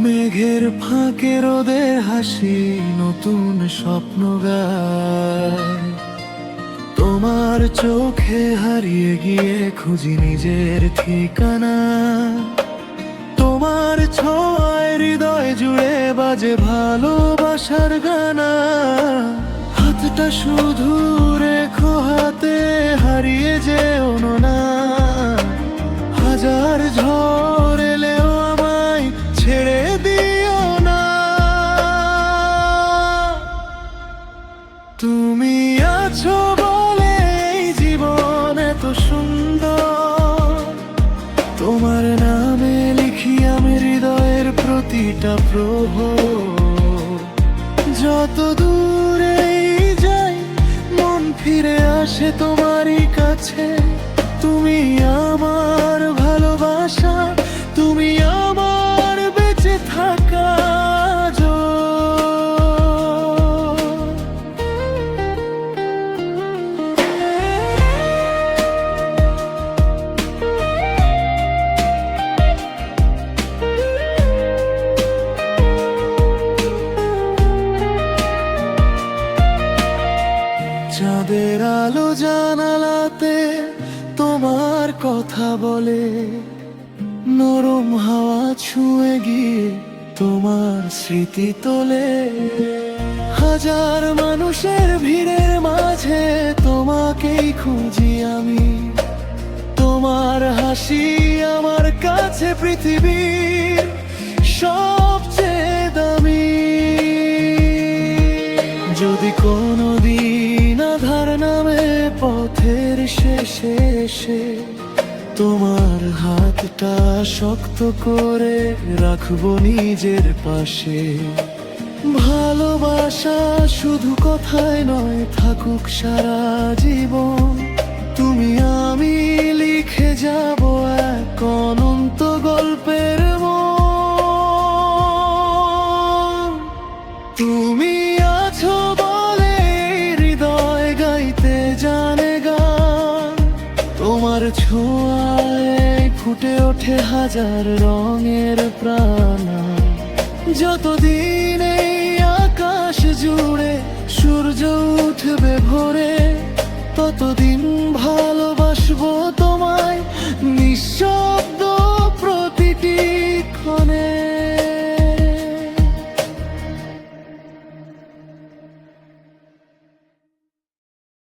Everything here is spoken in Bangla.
মেঘের ফাঁকে রোদের হাসি নতুন স্বপ্ন গায়। তোমার চোখে হারিয়ে গিয়ে খুঁজি নিজের ঠিকানা। তোমার ছোঁয়ায় হৃদয় জুড়ে বাজে ভালোবাসার গানা। হাতটা শুধু রেখো হাতে, হারিয়ে যেও না। হাজার ঝড় এলেও আমায় ছেড়ে দিও না। তুমি আছো বলে এই জীবন এত সুন্দর। তোমার নামে লিখি আমি হৃদয়ের প্রতিটা প্রহর। যত দূরেই যাই মন ফিরে আসে তোমারই কাছে। তুমি আমার ভালোবাসা, তুমি আমার বেঁচে থাকা চাঁদের আলো জানালাতে তোমার কথা বলে। নরম হাওয়া ছুঁয়ে গিয়ে তোমার স্মৃতি তোলে। হাজার মানুষের ভিড়ের মাঝে তোমাকেই খুঁজি আমি। তোমার হাসি আমার কাছে পৃথিবীর সবচেয়ে দামি। যদি কোনোদিন আধার নামে পথের শেষে এসে তোমার হাতটা শক্ত করে রাখবো নিজের পাশে। ভালোবাসা শুধু কথায় নয়, থাকুক সারা জীবন। তুমি আমি লিখে যাব এক অনন্ত গল্পের মন। তুমি আছো বলে হৃদয় গাইতে জানে গান। তোমার ছোঁয়ায় ফুটে ওঠে হাজার রঙের প্রাণ। যতদিন এই আকাশ জুড়ে সূর্য উঠবে ভোরে, ততদিন ভালোবাসবো তোমায় নিশ্চয়।